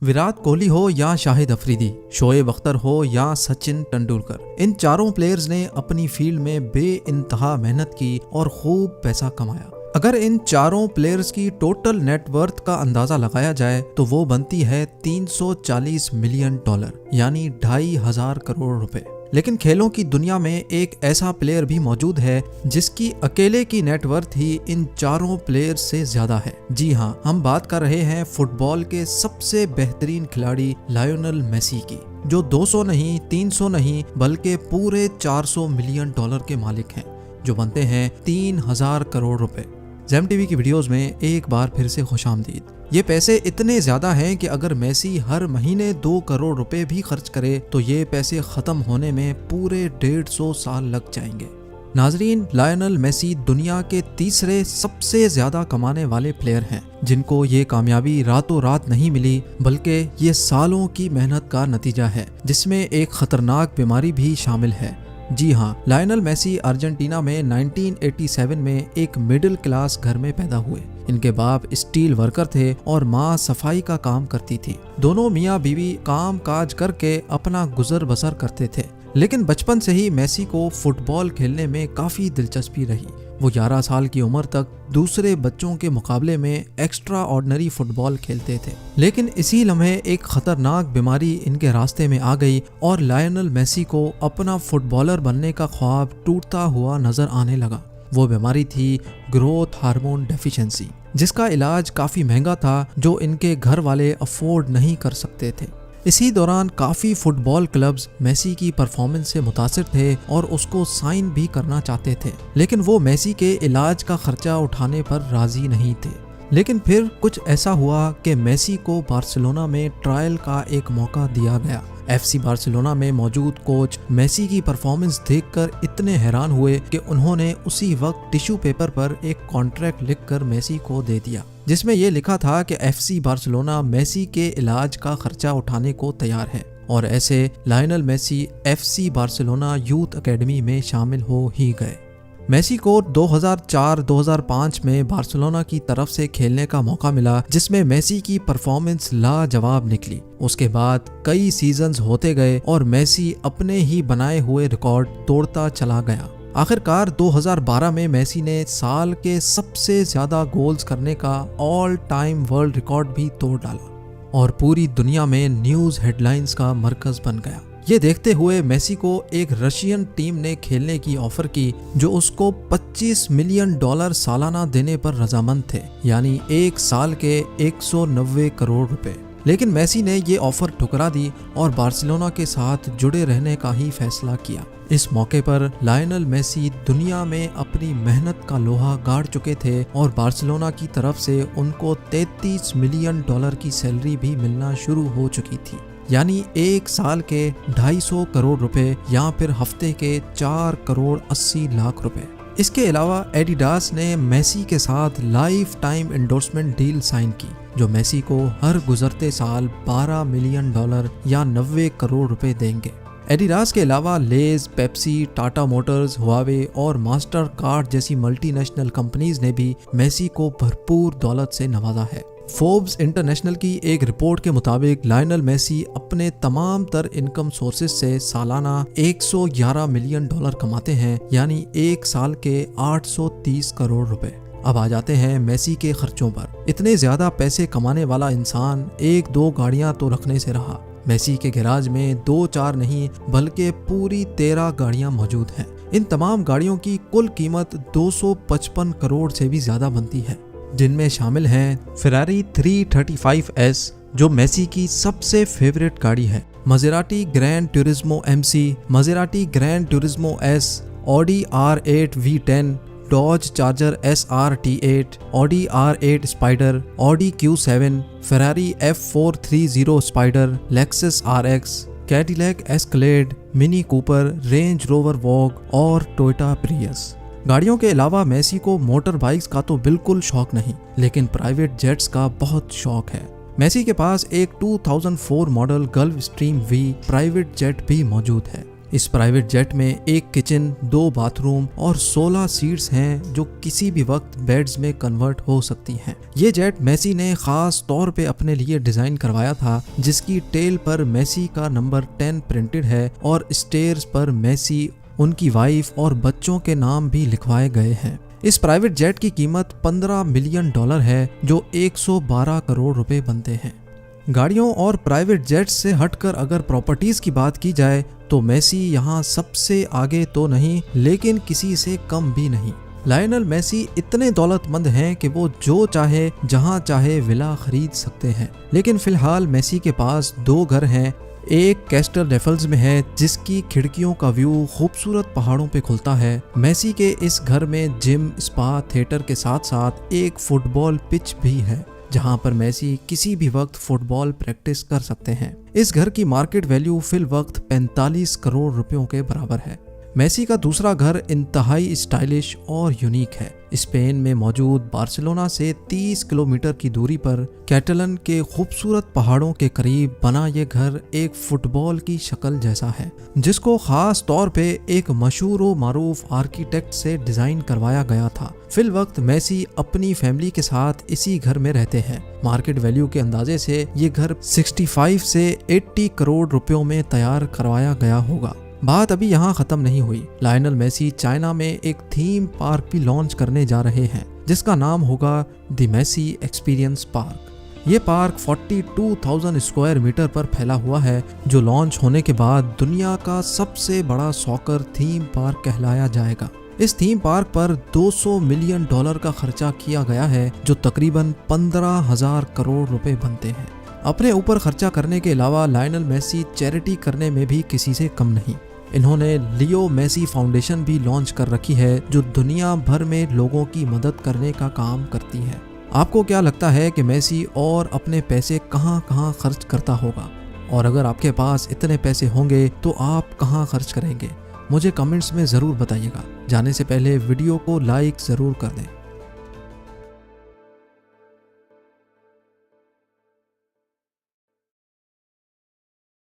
विराट कोहली हो या शाहिद अफरीदी, शोएब अख्तर हो या सचिन तेंदुलकर, इन चारों प्लेयर्स ने अपनी फील्ड में बेइंतहा मेहनत की और खूब पैसा कमाया। अगर इन चारों प्लेयर्स की टोटल नेटवर्थ का अंदाजा लगाया जाए तो वो बनती है 340 मिलियन डॉलर यानी 2,500 करोड़ रुपए। लेकिन खेलों की दुनिया में एक ऐसा प्लेयर भी मौजूद है जिसकी अकेले की नेटवर्थ ही इन चारों प्लेयर्स से ज्यादा है। जी हाँ, हम बात कर रहे हैं फुटबॉल के सबसे बेहतरीन खिलाड़ी लायोनेल मेसी की, जो 200 नहीं 300 नहीं बल्कि पूरे 400 मिलियन डॉलर के मालिक हैं, जो बनते हैं 3,000 करोड़ रुपए। ज़ेम टीवी की वीडियोस में एक बार फिर से खुशामदीद। ये पैसे इतने ज्यादा हैं कि अगर मेसी हर महीने 2 करोड़ रुपए भी खर्च करे तो ये पैसे खत्म होने में पूरे 150 साल लग जाएंगे। नाजरीन, लायोनेल मेसी दुनिया के तीसरे सबसे ज्यादा कमाने वाले प्लेयर हैं, जिनको ये कामयाबी रातों रात नहीं मिली बल्कि ये सालों की मेहनत का नतीजा है, जिसमें एक खतरनाक बीमारी भी शामिल है। जी हाँ, लायोनेल मेसी अर्जेंटीना में 1987 में एक मिडिल क्लास घर में पैदा हुए। इनके बाप स्टील वर्कर थे और माँ सफाई का काम करती थी। दोनों मियाँ बीवी काम काज करके अपना गुजर बसर करते थे। लेकिन बचपन से ही मेसी को फुटबॉल खेलने में काफी दिलचस्पी रही। वो 11 साल की उम्र तक दूसरे बच्चों के मुकाबले में एक्स्ट्रा ऑर्डिनरी फुटबॉल खेलते थे। लेकिन इसी लम्हे एक खतरनाक बीमारी इनके रास्ते में आ गई और लायोनेल मेसी को अपना फुटबॉलर बनने का ख्वाब टूटता हुआ नजर आने लगा। वो बीमारी थी ग्रोथ हार्मोन डेफिशिएंसी, जिसका इलाज काफी महंगा था, जो इनके घर वाले अफोर्ड नहीं कर सकते थे। इसी दौरान काफ़ी फुटबॉल क्लब्स मेसी की परफॉर्मेंस से मुतासिर थे और उसको साइन भी करना चाहते थे, लेकिन वो मेसी के इलाज का खर्चा उठाने पर राजी नहीं थे। लेकिन फिर कुछ ऐसा हुआ कि मेसी को बार्सिलोना में ट्रायल का एक मौका दिया गया। FC बार्सिलोना में मौजूद कोच मेसी की परफॉर्मेंस देखकर इतने हैरान हुए कि उन्होंने उसी वक्त टिश्यू पेपर पर एक कॉन्ट्रैक्ट लिखकर मेसी को दे दिया, जिसमें यह लिखा था कि FC बार्सिलोना मेसी के इलाज का खर्चा उठाने को तैयार है। और ऐसे Lionel Messi FC Barcelona youth academy में शामिल हो ही गए। मेसी को 2004-2005 में बार्सिलोना की तरफ से खेलने का मौका मिला, जिसमें मेसी की परफॉर्मेंस लाजवाब निकली। उसके बाद कई सीजन्स होते गए और मेसी अपने ही बनाए हुए रिकॉर्ड तोड़ता चला गया। आखिरकार 2012 में मेसी ने साल के सबसे ज्यादा गोल्स करने का ऑल टाइम वर्ल्ड रिकॉर्ड भी तोड़ डाला और पूरी दुनिया में न्यूज हेडलाइंस का मरकज बन गया। ये देखते हुए मेसी को एक रशियन टीम ने खेलने की ऑफर की, जो उसको 25 मिलियन डॉलर सालाना देने पर रजामंद थे, यानी एक साल के 190 करोड़ रुपए। लेकिन मेसी ने ये ऑफर ठुकरा दी और बार्सिलोना के साथ जुड़े रहने का ही फैसला किया। इस मौके पर लायोनेल मेसी दुनिया में अपनी मेहनत का लोहा गाड़ चुके थे और बार्सिलोना की तरफ से उनको 33 मिलियन डॉलर की सैलरी भी मिलना शुरू हो चुकी थी, यानी एक साल के 250 करोड़ रुपए या फिर हफ्ते के 4 करोड़ 80 लाख रुपए। इसके अलावा एडिडास ने मेसी के साथ life time endorsement deal sign की, जो मेसी को हर गुजरते साल 12 मिलियन डॉलर या 90 करोड़ रुपए देंगे। एडिडास के अलावा लेज, पेप्सी, टाटा मोटर्स, हुआवे और मास्टर कार्ड जैसी मल्टीनेशनल कंपनीज ने भी मेसी को भरपूर दौलत से नवाजा है। फोर्ब्स इंटरनेशनल की एक रिपोर्ट के मुताबिक लायोनेल मेसी अपने तमाम तर इनकम सोर्सेज से सालाना 111 मिलियन डॉलर कमाते हैं, यानी एक साल के 830 करोड़ रुपए। अब आ जाते हैं मेसी के खर्चों पर। इतने ज्यादा पैसे कमाने वाला इंसान 1-2 गाड़ियां तो रखने से रहा। मेसी के गैराज में 2-4 नहीं बल्कि पूरी 13 गाड़ियां मौजूद हैं। इन तमाम गाड़ियों की कुल कीमत 255 करोड़ से भी ज्यादा बनती है, जिनमें शामिल हैं फेरारी 335S, जो मेसी की सबसे फेवरेट गाड़ी है, Maserati Grand Turismo MC, Maserati Grand Turismo S, Audi R8 V10, Dodge Charger SR-T8, Audi R8 Spyder, Audi Q7, Ferrari F430 Spider, Lexus RX, Cadillac Escalade, Mini Cooper, Range Rover Vogue और Toyota Prius. गाड़ियों के अलावा Messi को motor bikes का तो बिल्कुल शौक नहीं, लेकिन प्राइवेट जेट्स का बहुत शौक है। मेसी के पास एक 2004 model gulf stream V private jet भी मौजूद है। इस प्राइवेट जेट में एक किचन, 2 बाथरूम और 16 सीट्स हैं जो किसी भी वक्त बेड्स में कन्वर्ट हो सकती हैं। ये जेट मेसी ने खास तौर पे अपने लिए डिजाइन करवाया था, जिसकी टेल पर मेसी का नंबर 10 प्रिंटेड है और स्टेयर्स पर मेसी, उनकी वाइफ और बच्चों के नाम भी लिखवाए गए हैं। इस प्राइवेट जेट की कीमत $15 मिलियन है, जो 112 करोड़ रुपए बनते हैं। गाड़ियों और प्राइवेट जेट्स से हटकर अगर प्रॉपर्टीज की बात की जाए तो मेसी यहाँ सबसे आगे तो नहीं, लेकिन किसी से कम भी नहीं। लायनल मेसी इतने दौलतमंद हैं कि वो जो चाहे जहाँ चाहे विला खरीद सकते हैं। लेकिन फिलहाल मेसी के पास 2 घर हैं। एक कैस्टल रेफल्स में है, जिसकी खिड़कियों का व्यू खूबसूरत पहाड़ों पे खुलता है। मेसी के इस घर में जिम, स्पा, थिएटर के साथ साथ एक फुटबॉल पिच भी है, जहां पर मेसी किसी भी वक्त फुटबॉल प्रैक्टिस कर सकते हैं। इस घर की मार्केट वैल्यू फिल वक्त 45 करोड़ रुपयों के बराबर है। मेसी का दूसरा घर इंतहाई स्टाइलिश और यूनिक है। स्पेन में मौजूद बार्सिलोना से 30 किलोमीटर की दूरी पर कैटलन के खूबसूरत पहाड़ों के करीब बना ये घर एक फुटबॉल की शक्ल जैसा है, जिसको खास तौर पे एक मशहूर व मारूफ आर्किटेक्ट से डिजाइन करवाया गया था। फिल वक्त मेसी अपनी फैमिली के साथ इसी घर में रहते हैं। मार्केट वैल्यू के अंदाजे से ये घर 65 से 80 करोड़ रुपयों में तैयार करवाया गया होगा। बात अभी यहाँ खत्म नहीं हुई। लायनल मेसी चाइना में एक थीम पार्क भी लॉन्च करने जा रहे हैं, जिसका नाम होगा द मेसी एक्सपीरियंस पार्क। ये पार्क 42,000 स्क्वायर मीटर पर फैला हुआ है, जो लॉन्च होने के बाद दुनिया का सबसे बड़ा सॉकर थीम पार्क कहलाया जाएगा। इस थीम पार्क पर $200 मिलियन का खर्चा किया गया है, जो तकरीबन 15,000 करोड़ रुपए बनते हैं। अपने ऊपर खर्चा करने के अलावा लायनल मेसी चैरिटी करने में भी किसी से कम नहीं। इन्होंने लियो मेसी फाउंडेशन भी लॉन्च कर रखी है, जो दुनिया भर में लोगों की मदद करने का काम करती है। आपको क्या लगता है कि मेसी और अपने पैसे कहां कहां खर्च करता होगा? और अगर आपके पास इतने पैसे होंगे तो आप कहां खर्च करेंगे? मुझे कमेंट्स में ज़रूर बताइएगा। जाने से पहले वीडियो को लाइक ज़रूर कर दें।